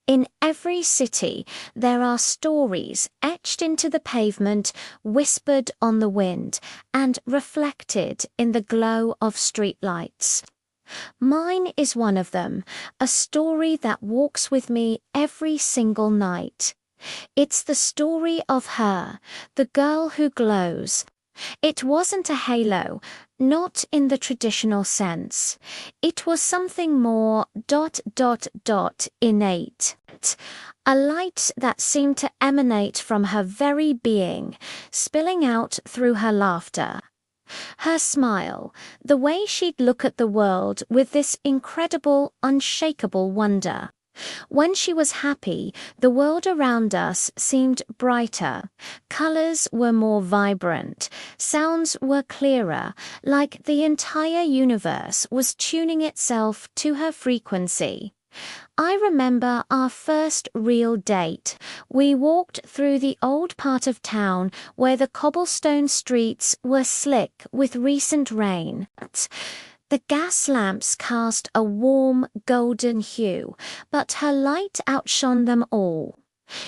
In every city, there are stories etched into the pavement, whispered on the wind, and reflected in the glow of streetlights. Mine is one of them, a story that walks with me every single night. It's the story of her, the girl who glows. It wasn't a halo, not in the traditional sense. It was something more ... innate. A light that seemed to emanate from her very being, spilling out through her laughter. Her smile, the way she'd look at the world with this incredible, unshakable wonder. When she was happy, the world around us seemed brighter. Colors were more vibrant. Sounds were clearer, like the entire universe was tuning itself to her frequency. I remember our first real date. We walked through the old part of town where the cobblestone streets were slick with recent rain. The gas lamps cast a warm, golden hue, but her light outshone them all.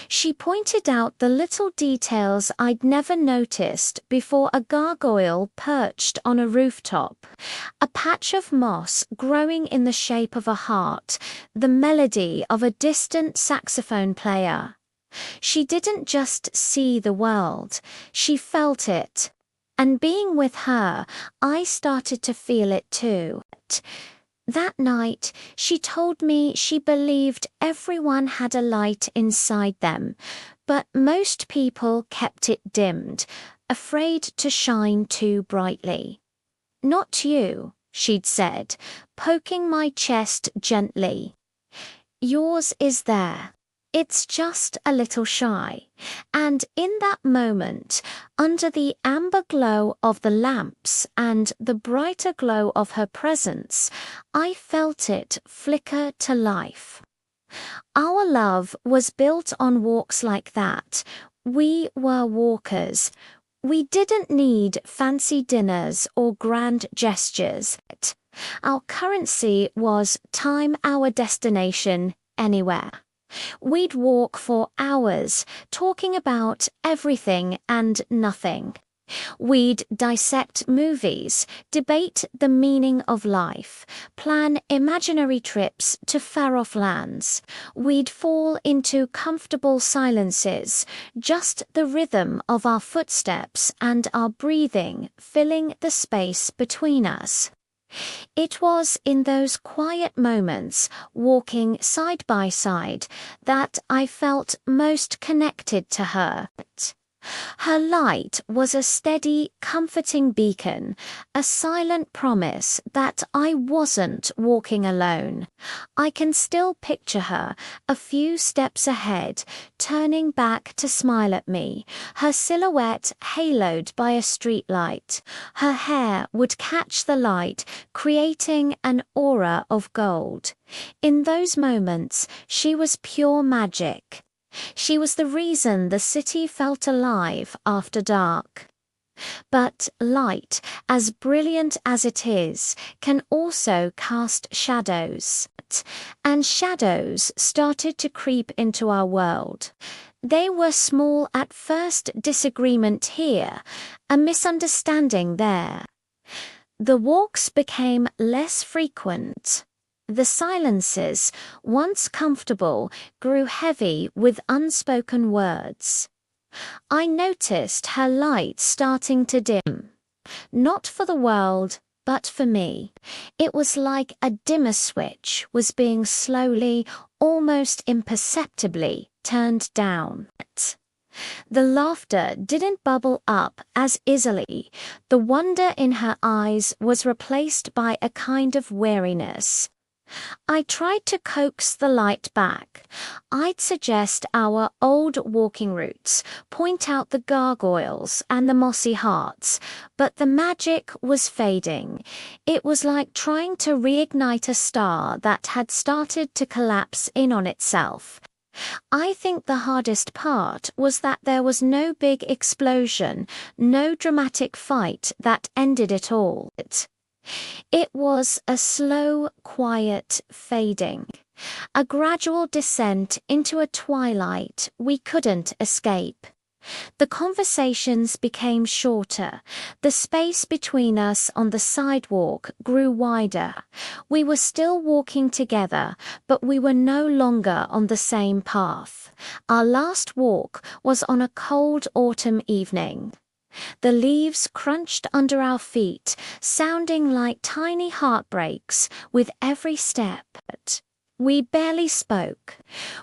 She pointed out the little details I'd never noticed before: a gargoyle perched on a rooftop, a patch of moss growing in the shape of a heart, the melody of a distant saxophone player. She didn't just see the world, she felt it. And being with her, I started to feel it too. That night, she told me she believed everyone had a light inside them, but most people kept it dimmed, afraid to shine too brightly. "Not you," she'd said, poking my chest gently. "Yours is there. It's just a little shy." And in that moment, under the amber glow of the lamps and the brighter glow of her presence, I felt it flicker to life. Our love was built on walks like that. We were walkers. We didn't need fancy dinners or grand gestures. Our currency was time, our destination, anywhere. We'd walk for hours, talking about everything and nothing. We'd dissect movies, debate the meaning of life, plan imaginary trips to far-off lands. We'd fall into comfortable silences, just the rhythm of our footsteps and our breathing filling the space between us. It was in those quiet moments, walking side by side, that I felt most connected to her. Her light was a steady, comforting beacon, a silent promise that I wasn't walking alone. I can still picture her, a few steps ahead, turning back to smile at me, her silhouette haloed by a streetlight. Her hair would catch the light, creating an aura of gold. In those moments, she was pure magic. She was the reason the city felt alive after dark. But light, as brilliant as it is, can also cast shadows. And shadows started to creep into our world. They were small at first: disagreement here, a misunderstanding there. The walks became less frequent. The silences, once comfortable, grew heavy with unspoken words. I noticed her light starting to dim. Not for the world, but for me. It was like a dimmer switch was being slowly, almost imperceptibly, turned down. The laughter didn't bubble up as easily. The wonder in her eyes was replaced by a kind of weariness. I tried to coax the light back. I'd suggest our old walking routes, point out the gargoyles and the mossy hearts, but the magic was fading. It was like trying to reignite a star that had started to collapse in on itself. I think the hardest part was that there was no big explosion, no dramatic fight that ended it all. It was a slow, quiet fading. A gradual descent into a twilight we couldn't escape. The conversations became shorter. The space between us on the sidewalk grew wider. We were still walking together, but we were no longer on the same path. Our last walk was on a cold autumn evening. The leaves crunched under our feet, sounding like tiny heartbreaks with every step. We barely spoke.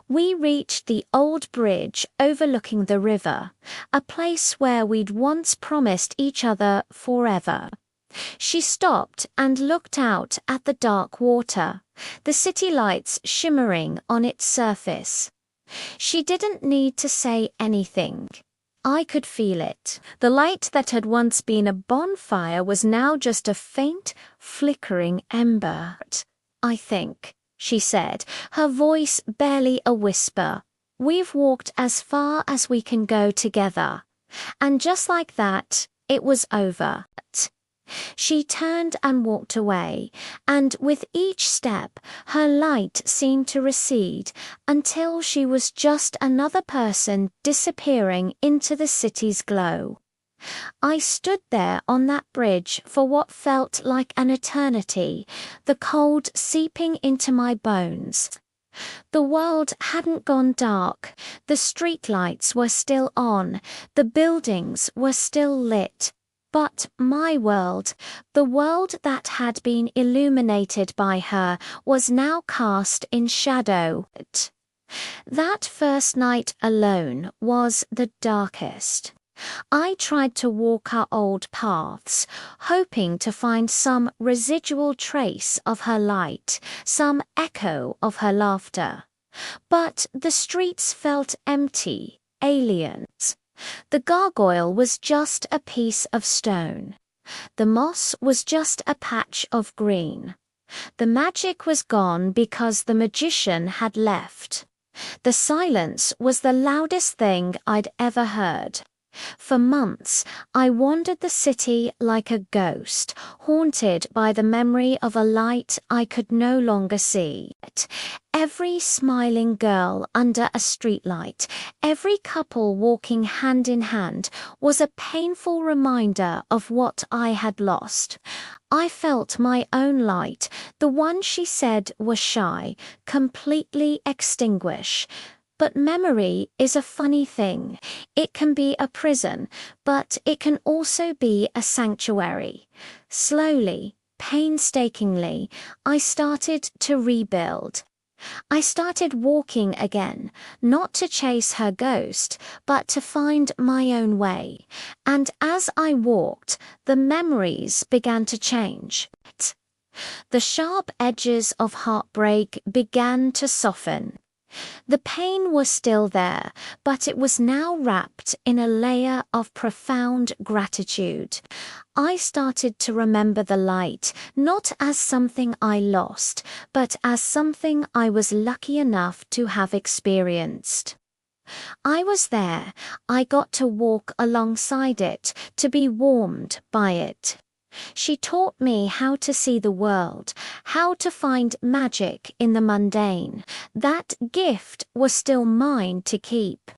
We reached the old bridge overlooking the river, a place where we'd once promised each other forever. She stopped and looked out at the dark water, the city lights shimmering on its surface. She didn't need to say anything. I could feel it. The light that had once been a bonfire was now just a faint, flickering ember. I think, she said, her voice barely a whisper. We've walked as far as we can go together. And just like that, it was over. She turned and walked away, and with each step, her light seemed to recede until she was just another person disappearing into the city's glow. I stood there on that bridge for what felt like an eternity, the cold seeping into my bones. The world hadn't gone dark. The streetlights were still on. The buildings were still lit. But my world, the world that had been illuminated by her, was now cast in shadow. That first night alone was the darkest. I tried to walk our old paths, hoping to find some residual trace of her light, some echo of her laughter. But the streets felt empty, alien. The gargoyle was just a piece of stone. The moss was just a patch of green. The magic was gone because the magician had left. The silence was the loudest thing I'd ever heard. For months, I wandered the city like a ghost, haunted by the memory of a light I could no longer see. Every smiling girl under a streetlight, every couple walking hand in hand, was a painful reminder of what I had lost. I felt my own light, the one she said was shy, completely extinguish. But memory is a funny thing. It can be a prison, but it can also be a sanctuary. Slowly, painstakingly, I started to rebuild. I started walking again, not to chase her ghost, but to find my own way. And as I walked, the memories began to change. The sharp edges of heartbreak began to soften. The pain was still there, but it was now wrapped in a layer of profound gratitude. I started to remember the light, not as something I lost, but as something I was lucky enough to have experienced. I was there. I got to walk alongside it, to be warmed by it. She taught me how to see the world, how to find magic in the mundane. That gift was still mine to keep.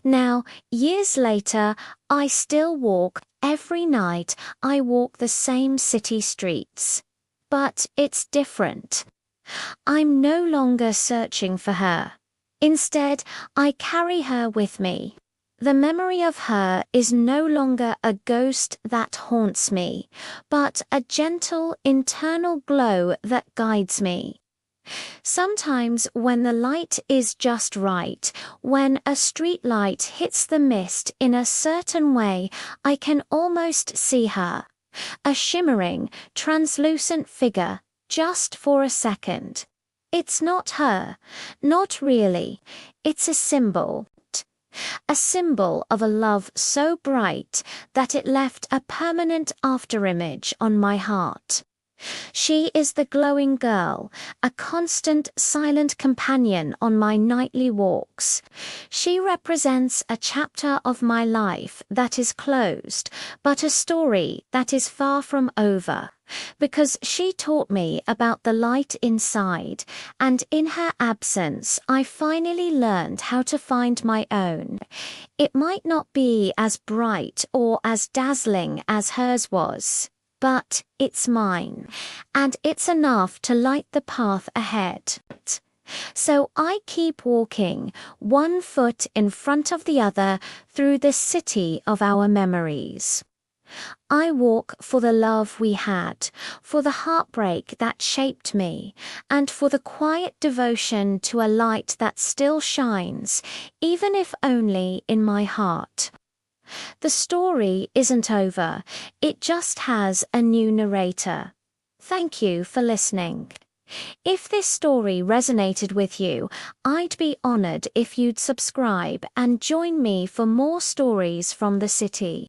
Now, years later, I still walk. Every night, I walk the same city streets. But it's different. I'm no longer searching for her. Instead, I carry her with me. The memory of her is no longer a ghost that haunts me, but a gentle internal glow that guides me. Sometimes when the light is just right, when a street light hits the mist in a certain way, I can almost see her. A shimmering, translucent figure, just for a second. It's not her, not really. It's a symbol. A symbol of a love so bright that it left a permanent afterimage on my heart. She is the glowing girl, a constant silent companion on my nightly walks. She represents a chapter of my life that is closed, but a story that is far from over. Because she taught me about the light inside, and in her absence I finally learned how to find my own. It might not be as bright or as dazzling as hers was, but it's mine, and it's enough to light the path ahead. So I keep walking, one foot in front of the other, through this city of our memories. I walk for the love we had, for the heartbreak that shaped me, and for the quiet devotion to a light that still shines, even if only in my heart. The story isn't over, it just has a new narrator. Thank you for listening. If this story resonated with you, I'd be honored if you'd subscribe and join me for more stories from the city.